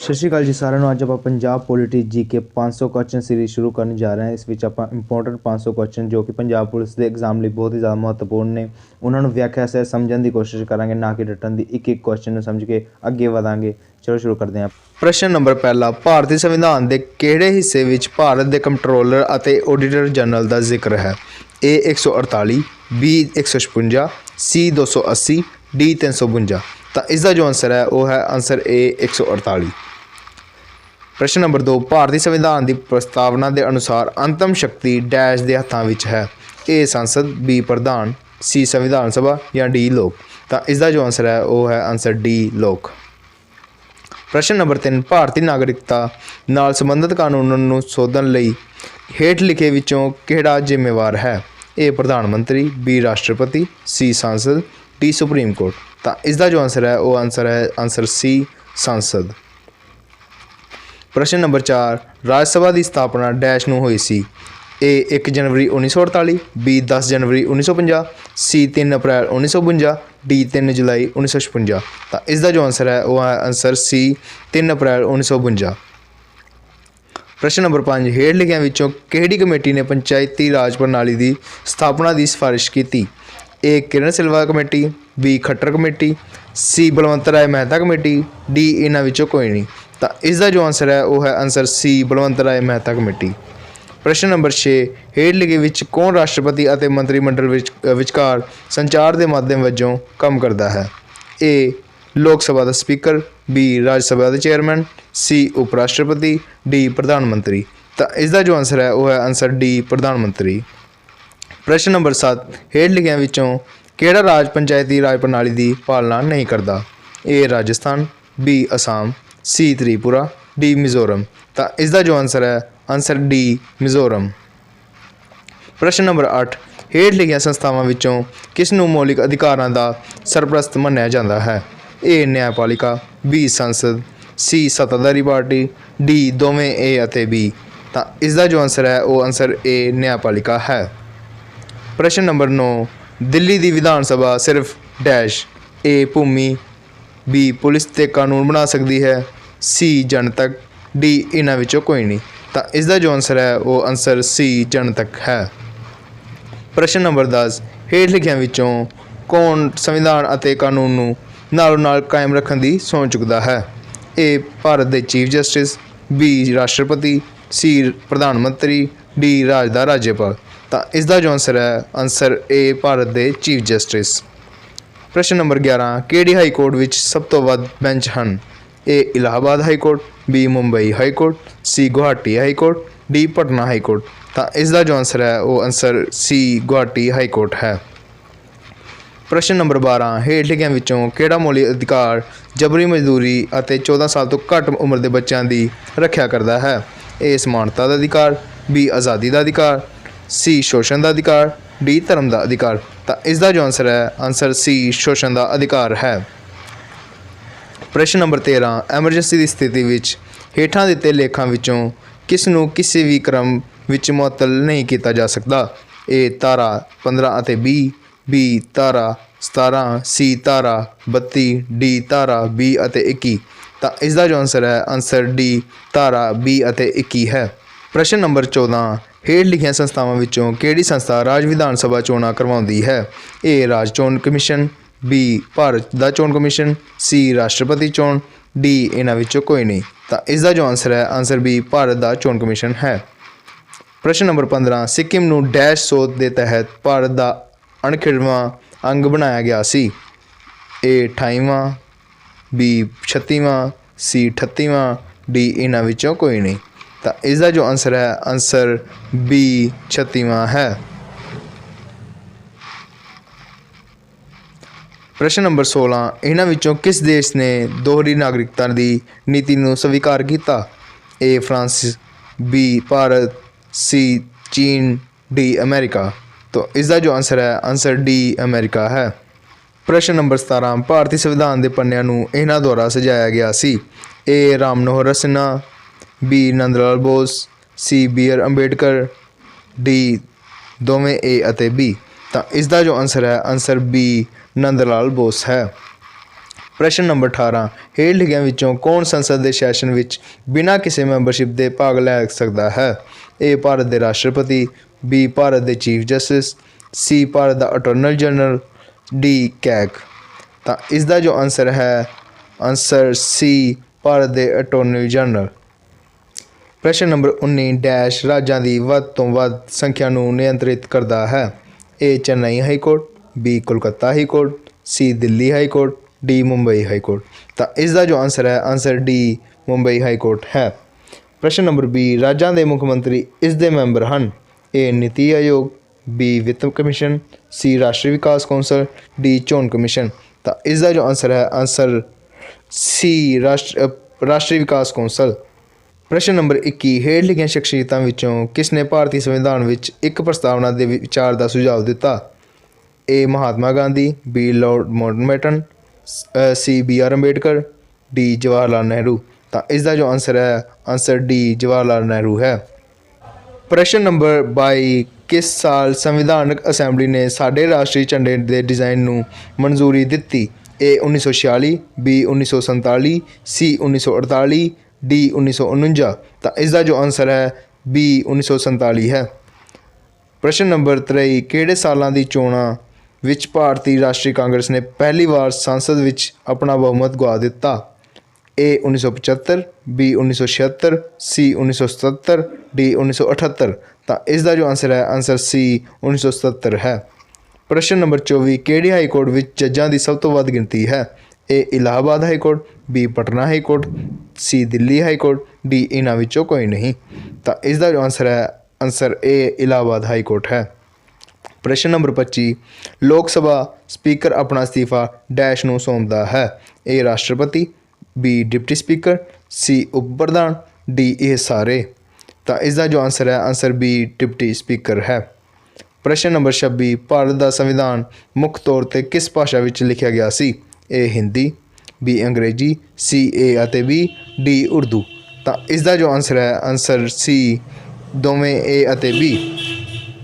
ਸਤਿ ਸ਼੍ਰੀ ਅਕਾਲ ਜੀ ਸਾਰਿਆਂ ਨੂੰ। ਅੱਜ ਆਪਾਂ ਪੰਜਾਬ ਪੋਲੀਟਿਕਸ ਕੇ 500 ਕੁਐਸਚਨ ਸੀਰੀਜ਼ ਸ਼ੁਰੂ ਕਰਨ ਜਾ ਰਹੇ ਹਾਂ। ਇਸ ਵਿੱਚ ਆਪਾਂ ਇੰਪੋਰਟੈਂਟ 500 ਕੁਐਸਚਨ ਜੋ ਕਿ ਪੰਜਾਬ ਪੁਲਿਸ ਦੇ ਐਗਜ਼ਾਮ ਲਈ ਬਹੁਤ ਹੀ ਜ਼ਿਆਦਾ ਮਹੱਤਵਪੂਰਨ ਨੇ ਉਹਨਾਂ ਨੂੰ ਵਿਆਖਿਆ ਸਹਿਤ ਸਮਝਣ ਦੀ ਕੋਸ਼ਿਸ਼ ਕਰਾਂਗੇ, ਨਾ ਕਿ ਰੱਟਣ ਦੀ। ਇੱਕ ਇੱਕ ਕੁਐਸਚਨ ਨੂੰ ਸਮਝ ਕੇ ਅੱਗੇ ਵਧਾਂਗੇ। ਚਲੋ ਸ਼ੁਰੂ ਕਰਦੇ ਹਾਂ। ਪ੍ਰਸ਼ਨ ਨੰਬਰ ਪਹਿਲਾ, ਭਾਰਤੀ ਸੰਵਿਧਾਨ ਦੇ ਕਿਹੜੇ ਹਿੱਸੇ ਵਿੱਚ ਭਾਰਤ ਦੇ ਕੰਟਰੋਲਰ ਅਤੇ ਆਡੀਟਰ ਜਨਰਲ ਦਾ ਜ਼ਿਕਰ ਹੈ? A 148, B 156, C 280, D 352। ਤਾਂ ਇਸ ਦਾ ਜੋ ਆਨਸਰ ਹੈ ਉਹ ਹੈ ਆਨਸਰ A 148। ਪ੍ਰਸ਼ਨ ਨੰਬਰ 2, ਭਾਰਤੀ ਸੰਵਿਧਾਨ ਦੀ ਪ੍ਰਸਤਾਵਨਾ ਦੇ ਅਨੁਸਾਰ ਅੰਤਮ ਸ਼ਕਤੀ ਡੈਸ਼ ਦੇ ਹੱਥਾਂ ਵਿੱਚ ਹੈ? A ਸੰਸਦ, B ਪ੍ਰਧਾਨ, C ਸੰਵਿਧਾਨ ਸਭਾ ਜਾਂ D ਲੋਕ। ਤਾਂ ਇਸ ਦਾ ਜੋ ਆਨਸਰ ਹੈ ਉਹ ਹੈ ਆਨਸਰ D ਲੋਕ। ਪ੍ਰਸ਼ਨ ਨੰਬਰ 3, ਭਾਰਤੀ ਨਾਗਰਿਕਤਾ ਨਾਲ ਸੰਬੰਧਿਤ ਕਾਨੂੰਨਾਂ ਨੂੰ ਸੋਧਣ ਲਈ ਹੇਠ ਲਿਖੇ ਵਿੱਚੋਂ ਕਿਹੜਾ ਜ਼ਿੰਮੇਵਾਰ ਹੈ? A ਪ੍ਰਧਾਨ ਮੰਤਰੀ, B ਰਾਸ਼ਟਰਪਤੀ, C ਸੰਸਦ, D ਸੁਪਰੀਮ ਕੋਰਟ। ਤਾਂ ਇਸ ਦਾ ਜੋ ਆਨਸਰ ਹੈ ਉਹ ਆਨਸਰ ਹੈ ਆਨਸਰ C ਸੰਸਦ। ਪ੍ਰਸ਼ਨ ਨੰਬਰ 4, ਰਾਜ ਸਭਾ ਦੀ ਸਥਾਪਨਾ ਡੈਸ਼ ਨੂੰ ਹੋਈ ਸੀ? A 1 January 1948, B 10 January 1950, C 3 April 1952, D 3 ਜੁਲਾਈ 1956। ਤਾਂ ਇਸ ਦਾ ਜੋ ਆਨਸਰ ਹੈ ਉਹ ਹੈ ਆਨਸਰ C 3 ਅਪ੍ਰੈਲ 1952। ਪ੍ਰਸ਼ਨ ਨੰਬਰ 5, ਹੇਠ ਲਿਖਿਆਂ ਵਿੱਚੋਂ ਕਿਹੜੀ ਕਮੇਟੀ ਨੇ ਪੰਚਾਇਤੀ ਰਾਜ ਪ੍ਰਣਾਲੀ ਦੀ ਸਥਾਪਨਾ ਦੀ ਸਿਫਾਰਿਸ਼ ਕੀਤੀ? A Kiran Silva committee, B Khattar committee, C Balwant Rai Mehta committee, D ਇਹਨਾਂ ਵਿੱਚੋਂ ਕੋਈ ਨਹੀਂ। ਤਾਂ ਇਸ ਦਾ ਜੋ ਆਨਸਰ ਹੈ ਉਹ ਹੈ ਆਨਸਰ C ਬਲਵੰਤ ਰਾਏ ਮਹਿਤਾ ਕਮੇਟੀ। ਪ੍ਰਸ਼ਨ ਨੰਬਰ 6, ਹੇਠ ਲਿਖੇ ਵਿੱਚ ਕੌਣ ਰਾਸ਼ਟਰਪਤੀ ਅਤੇ ਮੰਤਰੀ ਮੰਡਲ ਵਿਚਕਾਰ ਸੰਚਾਰ ਦੇ ਮਾਧਿਅਮ ਵਜੋਂ ਕੰਮ ਕਰਦਾ ਹੈ? A ਲੋਕ ਸਭਾ ਦਾ ਸਪੀਕਰ, B ਰਾਜ ਸਭਾ ਦੇ ਚੇਅਰਮੈਨ, C ਉਪ ਰਾਸ਼ਟਰਪਤੀ, D ਪ੍ਰਧਾਨ ਮੰਤਰੀ। ਤਾਂ ਇਸ ਦਾ ਜੋ ਆਨਸਰ ਹੈ ਉਹ ਹੈ ਆਨਸਰ D ਪ੍ਰਧਾਨ ਮੰਤਰੀ। ਪ੍ਰਸ਼ਨ ਨੰਬਰ 7, ਹੇਠ ਲਿਖਿਆਂ ਵਿੱਚੋਂ ਕਿਹੜਾ ਰਾਜ ਪੰਚਾਇਤੀ ਰਾਜ ਪ੍ਰਣਾਲੀ ਦੀ ਪਾਲਣਾ ਨਹੀਂ ਕਰਦਾ? A Rajasthan, B Assam, C Tripura, D Mizoram. ਤਾਂ ਇਸ ਦਾ ਜੋ ਆਨਸਰ ਹੈ ਆਨਸਰ D ਮਿਜ਼ੋਰਮ। ਪ੍ਰਸ਼ਨ ਨੰਬਰ 8, ਹੇਠ ਲਿਖੀਆਂ ਸੰਸਥਾਵਾਂ ਵਿੱਚੋਂ ਕਿਸ ਨੂੰ ਮੌਲਿਕ ਅਧਿਕਾਰਾਂ ਦਾ ਸਰਪ੍ਰਸਤ ਮੰਨਿਆ ਜਾਂਦਾ ਹੈ? A ਨਿਆਂਪਾਲਿਕਾ, B ਸੰਸਦ, C ਸੱਤਾਧਾਰੀ ਪਾਰਟੀ, D ਦੋਵੇਂ A ਅਤੇ B। ਤਾਂ ਇਸ ਦਾ ਜੋ ਆਨਸਰ ਹੈ ਉਹ ਆਨਸਰ A ਨਿਆਂਪਾਲਿਕਾ ਹੈ। ਪ੍ਰਸ਼ਨ ਨੰਬਰ 9, ਦਿੱਲੀ ਦੀ ਵਿਧਾਨ ਸਭਾ ਸਿਰਫ ਡੈਸ਼ A ਭੂਮੀ, B ਪੁਲਿਸ ਤੇ ਕਾਨੂੰਨ ਬਣਾ ਸਕਦੀ ਹੈ, C ਜਨਤਕ, D ਇਹਨਾਂ ਵਿੱਚੋਂ ਕੋਈ ਨਹੀਂ। ਤਾਂ ਇਸ ਦਾ ਜੋ ਆਨਸਰ ਹੈ ਉਹ ਆਨਸਰ C ਜਨਤਕ ਹੈ। ਪ੍ਰਸ਼ਨ ਨੰਬਰ 10, ਹੇਠ ਲਿਖਿਆਂ ਵਿੱਚੋਂ ਕੌਣ ਸੰਵਿਧਾਨ ਅਤੇ ਕਾਨੂੰਨ ਨੂੰ ਨਾਲੋਂ ਨਾਲ ਕਾਇਮ ਰੱਖਣ ਦੀ ਸਹੁੰ ਚੁੱਕਦਾ ਹੈ? A ਭਾਰਤ ਦੇ ਚੀਫ ਜਸਟਿਸ, B ਰਾਸ਼ਟਰਪਤੀ, C ਪ੍ਰਧਾਨ ਮੰਤਰੀ, D ਰਾਜ ਦਾ ਰਾਜਪਾਲ। ਤਾਂ ਇਸ ਦਾ ਜੋ ਆਨਸਰ ਹੈ ਆਨਸਰ A ਭਾਰਤ ਦੇ ਚੀਫ ਜਸਟਿਸ। ਪ੍ਰਸ਼ਨ ਨੰਬਰ 11, ਕਿਹੜੀ ਹਾਈ ਕੋਰਟ ਵਿੱਚ ਸਭ ਤੋਂ ਵੱਧ ਬੈਂਚ ਹਨ? A Allahabad high court, B Mumbai high court, C Guwahati high court, D Patna high court. ਤਾਂ ਇਸ ਦਾ ਜੋ ਆਨਸਰ ਹੈ ਉਹ answer C Guwahati high court ਹੈ। ਪ੍ਰਸ਼ਨ ਨੰਬਰ 12, ਹੇਠ ਲਿਖਿਆਂ ਵਿੱਚੋਂ ਕਿਹੜਾ ਮੌਲਿਕ ਅਧਿਕਾਰ ਜਬਰੀ ਮਜ਼ਦੂਰੀ ਅਤੇ 14 ਸਾਲ ਤੋਂ ਘੱਟ ਉਮਰ ਦੇ ਬੱਚਿਆਂ ਦੀ ਰੱਖਿਆ ਕਰਦਾ ਹੈ? A ਸਮਾਨਤਾ ਦਾ ਅਧਿਕਾਰ, B ਆਜ਼ਾਦੀ ਦਾ ਅਧਿਕਾਰ, C ਸ਼ੋਸ਼ਣ ਦਾ ਅਧਿਕਾਰ, D ਧਰਮ ਦਾ ਅਧਿਕਾਰ। ਤਾਂ ਇਸ ਦਾ ਜੋ ਆਨਸਰ ਹੈ ਆਨਸਰ C ਸ਼ੋਸ਼ਣ ਦਾ ਅਧਿਕਾਰ ਹੈ। ਪ੍ਰਸ਼ਨ ਨੰਬਰ 13, ਐਮਰਜੈਂਸੀ ਦੀ ਸਥਿਤੀ ਵਿੱਚ ਹੇਠਾਂ ਦਿੱਤੇ ਲੇਖਾਂ ਵਿੱਚੋਂ ਕਿਸ ਨੂੰ ਕਿਸੇ ਵੀ ਕ੍ਰਮ ਵਿੱਚ ਮੁਅੱਤਲ ਨਹੀਂ ਕੀਤਾ ਜਾ ਸਕਦਾ? A ਧਾਰਾ 15 ਅਤੇ B ਧਾਰਾ 17, C ਧਾਰਾ 32, D ਧਾਰਾ 20 ਅਤੇ 21। ਤਾਂ ਇਸ ਦਾ ਜੋ ਆਨਸਰ ਹੈ ਆਨਸਰ D ਧਾਰਾ 20 ਅਤੇ 21 ਹੈ। ਪ੍ਰਸ਼ਨ ਨੰਬਰ 14, ਹੇਠ ਲਿਖੀਆਂ ਸੰਸਥਾਵਾਂ ਵਿੱਚੋਂ ਕਿਹੜੀ ਸੰਸਥਾ ਰਾਜ ਵਿਧਾਨ ਸਭਾ ਚੋਣਾਂ ਕਰਵਾਉਂਦੀ ਹੈ? A ਰਾਜ ਚੋਣ ਕਮਿਸ਼ਨ, B ਭਾਰਤ ਦਾ ਚੋਣ ਕਮਿਸ਼ਨ, C ਰਾਸ਼ਟਰਪਤੀ ਚੋਣ, D ਇਹਨਾਂ ਵਿੱਚੋਂ ਕੋਈ ਨਹੀਂ। ਤਾਂ ਇਸ ਦਾ ਜੋ ਆਨਸਰ ਹੈ ਆਨਸਰ B ਭਾਰਤ ਦਾ ਚੋਣ ਕਮਿਸ਼ਨ ਹੈ। ਪ੍ਰਸ਼ਨ ਨੰਬਰ 15, ਸਿੱਕਿਮ ਨੂੰ ਡੈਸ਼ ਸੋਧ ਦੇ ਤਹਿਤ ਭਾਰਤ ਦਾ 68ਵਾਂ ਅੰਗ ਬਣਾਇਆ ਗਿਆ ਸੀ? A 28ਵਾਂ, B 36ਵਾਂ, C 38ਵਾਂ, D ਇਹਨਾਂ ਵਿੱਚੋਂ ਕੋਈ ਨਹੀਂ। ਤਾਂ ਇਸ ਦਾ ਜੋ ਆਨਸਰ ਹੈ ਆਨਸਰ B 36ਵਾਂ ਹੈ। ਪ੍ਰਸ਼ਨ ਨੰਬਰ 16, ਇਹਨਾਂ ਵਿੱਚੋਂ ਕਿਸ ਦੇਸ਼ ਨੇ ਦੋਹਰੀ ਨਾਗਰਿਕਤਾ ਦੀ ਨੀਤੀ ਨੂੰ ਸਵੀਕਾਰ ਕੀਤਾ? A France, B Bharat, C ਚੀਨ, D ਅਮਰੀਕਾ। ਤਾਂ ਇਸ ਦਾ ਜੋ ਆਨਸਰ ਹੈ ਆਨਸਰ D ਅਮਰੀਕਾ ਹੈ। ਪ੍ਰਸ਼ਨ ਨੰਬਰ 17, ਭਾਰਤੀ ਸੰਵਿਧਾਨ ਦੇ ਪੰਨਿਆਂ ਨੂੰ ਇਹਨਾਂ ਦੁਆਰਾ ਸਜਾਇਆ ਗਿਆ ਸੀ? A Ram Manohar Sinha, B Nand Lal Bose, C B R Ambedkar, D ਦੋਵੇਂ A ਅਤੇ B। ਤਾਂ ਇਸ ਦਾ ਜੋ ਆਨਸਰ ਹੈ ਆਨਸਰ B ਨੰਦ ਲਾਲ ਬੋਸ ਹੈ। ਪ੍ਰਸ਼ਨ ਨੰਬਰ 18 ਹੇਠ ਲਿਖਿਆਂ ਵਿੱਚੋਂ ਕੌਣ ਸੰਸਦ ਦੇ ਸੈਸ਼ਨ ਵਿੱਚ ਬਿਨਾਂ ਕਿਸੇ ਮੈਂਬਰਸ਼ਿਪ ਦੇ ਭਾਗ ਲੈ ਸਕਦਾ ਹੈ? ਏ ਭਾਰਤ ਦੇ ਰਾਸ਼ਟਰਪਤੀ, ਬੀ ਭਾਰਤ ਦੇ ਚੀਫ ਜਸਟਿਸ, ਸੀ ਭਾਰਤ ਦਾ ਅਟਾਰਨੀ ਜਨਰਲ, ਡੀ ਕੈਗ। ਤਾਂ ਇਸ ਦਾ ਜੋ ਆਨਸਰ ਹੈ ਆਨਸਰ ਸੀ ਭਾਰਤ ਦੇ ਅਟਾਰਨੀ ਜਨਰਲ। ਪ੍ਰਸ਼ਨ ਨੰਬਰ 19 ਡੈਸ਼ ਰਾਜਾਂ ਦੀ ਵੱਧ ਤੋਂ ਵੱਧ ਸੰਖਿਆ ਨੂੰ ਨਿਯੰਤਰਿਤ ਕਰਦਾ ਹੈ? A Chennai high court, B Kolkata high court, C Delhi high court, D Mumbai high court. ਤਾਂ ਇਸ ਦਾ ਜੋ ਆਨਸਰ ਹੈ answer D Mumbai high court ਹੈ। ਪ੍ਰਸ਼ਨ ਨੰਬਰ 20 ਰਾਜਾਂ ਦੇ ਮੁੱਖ ਮੰਤਰੀ ਇਸ ਦੇ ਮੈਂਬਰ ਹਨ? ਏ ਨੀਤੀ ਆਯੋਗ, ਬੀ ਵਿੱਤ ਕਮਿਸ਼ਨ, ਸੀ ਰਾਸ਼ਟਰੀ ਵਿਕਾਸ ਕੌਂਸਲ, ਡੀ ਚੋਣ ਕਮਿਸ਼ਨ। ਤਾਂ ਇਸ ਦਾ ਜੋ ਆਨਸਰ ਹੈ ਆਨਸਰ ਸੀ ਰਾਸ਼ਟਰੀ ਵਿਕਾਸ ਕੌਂਸਲ। ਪ੍ਰਸ਼ਨ ਨੰਬਰ 21 ਹੇਠ ਲਿਖੀਆਂ ਸ਼ਖਸੀਅਤਾਂ ਵਿੱਚੋਂ ਕਿਸ ਨੇ ਭਾਰਤੀ ਸੰਵਿਧਾਨ ਵਿੱਚ ਇੱਕ ਪ੍ਰਸਤਾਵਨਾ ਦੇ ਵਿਚਾਰ ਦਾ ਸੁਝਾਅ ਦਿੱਤਾ? A Mahatma Gandhi, B lord Mountbatten, C B R Ambedkar, D Jawahar Lal Nehru. ਤਾਂ ਇਸ ਦਾ ਜੋ ਆਨਸਰ ਹੈ ਆਨਸਰ ਡੀ ਜਵਾਹਰ ਲਾਲ ਨਹਿਰੂ ਹੈ। ਪ੍ਰਸ਼ਨ ਨੰਬਰ 22 ਕਿਸ ਸਾਲ ਸੰਵਿਧਾਨਕ ਅਸੈਂਬਲੀ ਨੇ ਸਾਡੇ ਰਾਸ਼ਟਰੀ ਝੰਡੇ ਦੇ ਡਿਜ਼ਾਈਨ ਨੂੰ ਮਨਜ਼ੂਰੀ ਦਿੱਤੀ? ਏ 1946, ਬੀ 1947, ਸੀ 1948, ਡੀ 1949। ਤਾਂ ਇਸ ਦਾ ਜੋ ਆਨਸਰ ਹੈ ਬੀ 1947 ਹੈ। ਪ੍ਰਸ਼ਨ ਨੰਬਰ 23 ਕਿਹੜੇ ਸਾਲਾਂ ਦੀ ਚੋਣਾਂ ਵਿੱਚ ਭਾਰਤੀ ਰਾਸ਼ਟਰੀ ਕਾਂਗਰਸ ਨੇ ਪਹਿਲੀ ਵਾਰ ਸੰਸਦ ਵਿੱਚ ਆਪਣਾ ਬਹੁਮਤ ਗਵਾ ਦਿੱਤਾ? ਏ 1975, ਬੀ 1976, ਸੀ 1977, ਡੀ 1978। ਤਾਂ ਇਸ ਦਾ ਜੋ ਆਨਸਰ ਹੈ ਆਨਸਰ ਸੀ 1977 ਹੈ। ਪ੍ਰਸ਼ਨ ਨੰਬਰ 24 ਕਿਹੜੀ ਹਾਈ ਕੋਰਟ ਵਿੱਚ ਜੱਜਾਂ ਦੀ ਸਭ ਤੋਂ ਵੱਧ ਗਿਣਤੀ ਹੈ? A Allahabad high court, B Patna high court, C Delhi high court, D ਇਹਨਾਂ ਵਿੱਚੋਂ ਕੋਈ ਨਹੀਂ। ਤਾਂ ਇਸ ਦਾ ਜੋ ਆਨਸਰ ਹੈ ਆਨਸਰ ਏ ਇਲਾਹਾਬਾਦ ਹਾਈ ਕੋਰਟ ਹੈ। ਪ੍ਰਸ਼ਨ ਨੰਬਰ 25 ਲੋਕ ਸਭਾ ਸਪੀਕਰ ਆਪਣਾ ਅਸਤੀਫਾ ਡੈਸ਼ ਨੂੰ ਸੌਂਪਦਾ ਹੈ? ਏ ਰਾਸ਼ਟਰਪਤੀ, ਬੀ ਡਿਪਟੀ ਸਪੀਕਰ, ਸੀ ਉਪ ਪ੍ਰਧਾਨ, ਡੀ ਇਹ ਸਾਰੇ। ਤਾਂ ਇਸ ਦਾ ਜੋ ਆਨਸਰ ਹੈ ਆਨਸਰ ਬੀ ਡਿਪਟੀ ਸਪੀਕਰ ਹੈ। ਪ੍ਰਸ਼ਨ ਨੰਬਰ 26 ਭਾਰਤ ਦਾ ਸੰਵਿਧਾਨ ਮੁੱਖ ਤੌਰ 'ਤੇ ਕਿਸ ਭਾਸ਼ਾ ਵਿੱਚ ਲਿਖਿਆ ਗਿਆ ਸੀ? ਏ ਹਿੰਦੀ, ਬੀ ਅੰਗਰੇਜ਼ੀ, ਸੀ ਏ ਅਤੇ ਬੀ, ਡੀ ਉਰਦੂ। ਤਾਂ ਇਸ ਦਾ ਜੋ ਆਨਸਰ ਹੈ ਆਨਸਰ ਸੀ ਦੋਵੇਂ ਏ ਅਤੇ ਬੀ।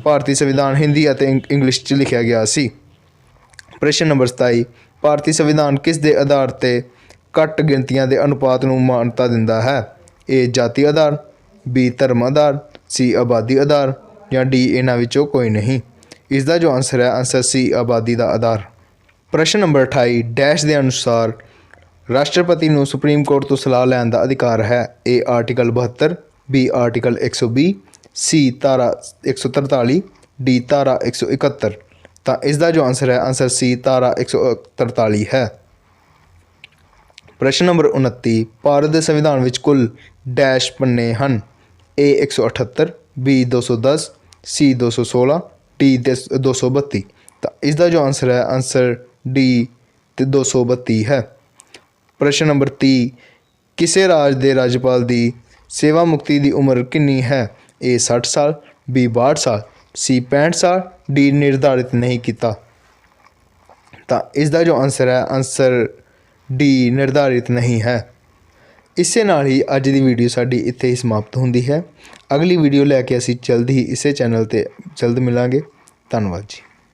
ਭਾਰਤੀ ਸੰਵਿਧਾਨ ਹਿੰਦੀ ਅਤੇ ਇੰਗਲਿਸ਼ 'ਚ ਲਿਖਿਆ ਗਿਆ ਸੀ। ਪ੍ਰਸ਼ਨ ਨੰਬਰ 27 ਭਾਰਤੀ ਸੰਵਿਧਾਨ ਕਿਸ ਦੇ ਆਧਾਰ 'ਤੇ ਘੱਟ ਗਿਣਤੀਆਂ ਦੇ ਅਨੁਪਾਤ ਨੂੰ ਮਾਨਤਾ ਦਿੰਦਾ ਹੈ? ਏ ਜਾਤੀ ਆਧਾਰ, ਬੀ ਧਰਮ ਆਧਾਰ, ਸੀ ਆਬਾਦੀ ਆਧਾਰ, ਜਾਂ ਡੀ ਇਹਨਾਂ ਵਿੱਚੋਂ ਕੋਈ ਨਹੀਂ। ਇਸ ਦਾ ਜੋ ਆਨਸਰ ਹੈ ਆਨਸਰ ਸੀ ਆਬਾਦੀ ਦਾ ਆਧਾਰ। ਪ੍ਰਸ਼ਨ ਨੰਬਰ 28 ਡੈਸ਼ ਦੇ ਅਨੁਸਾਰ ਰਾਸ਼ਟਰਪਤੀ ਨੂੰ ਸੁਪਰੀਮ ਕੋਰਟ ਤੋਂ ਸਲਾਹ ਲੈਣ ਦਾ ਅਧਿਕਾਰ ਹੈ? ਏ ਆਰਟੀਕਲ 72, ਬੀ ਆਰਟੀਕਲ 120, ਸੀ ਧਾਰਾ 143, ਡੀ ਧਾਰਾ 171। ਤਾਂ ਇਸ ਦਾ ਜੋ ਆਨਸਰ ਹੈ ਆਨਸਰ ਸੀ ਧਾਰਾ 143 ਹੈ। ਪ੍ਰਸ਼ਨ ਨੰਬਰ 29 ਭਾਰਤ ਦੇ ਸੰਵਿਧਾਨ ਵਿੱਚ ਕੁੱਲ ਡੈਸ਼ ਪੰਨੇ ਹਨ? ਏ 178, ਬੀ 210, ਸੀ 216, ਡੀ 232। ਤਾਂ ਇਸ ਦਾ ਜੋ ਆਨਸਰ ਹੈ ਆਨਸਰ ਡੀ 232 ਹੈ। ਪ੍ਰਸ਼ਨ ਨੰਬਰ 30 ਕਿਸੇ ਰਾਜ ਦੇ ਰਾਜਪਾਲ ਦੀ ਸੇਵਾ ਮੁਕਤੀ ਦੀ ਉਮਰ ਕਿੰਨੀ ਹੈ? ਏ 60 ਸਾਲ, ਬੀ 62 ਸਾਲ, ਸੀ 65 ਸਾਲ, ਡੀ ਨਿਰਧਾਰਿਤ ਨਹੀਂ ਕੀਤਾ। ਤਾਂ ਇਸ ਦਾ ਜੋ ਆਨਸਰ ਹੈ ਆਨਸਰ ਡੀ ਨਿਰਧਾਰਿਤ ਨਹੀਂ ਹੈ। ਇਸੇ ਨਾਲ ਹੀ ਅੱਜ ਦੀ ਵੀਡੀਓ ਸਾਡੀ ਇੱਥੇ ਹੀ ਸਮਾਪਤ ਹੁੰਦੀ ਹੈ। ਅਗਲੀ ਵੀਡੀਓ ਲੈ ਕੇ ਅਸੀਂ ਜਲਦ ਹੀ ਇਸੇ ਚੈਨਲ 'ਤੇ ਜਲਦ ਮਿਲਾਂਗੇ। ਧੰਨਵਾਦ ਜੀ।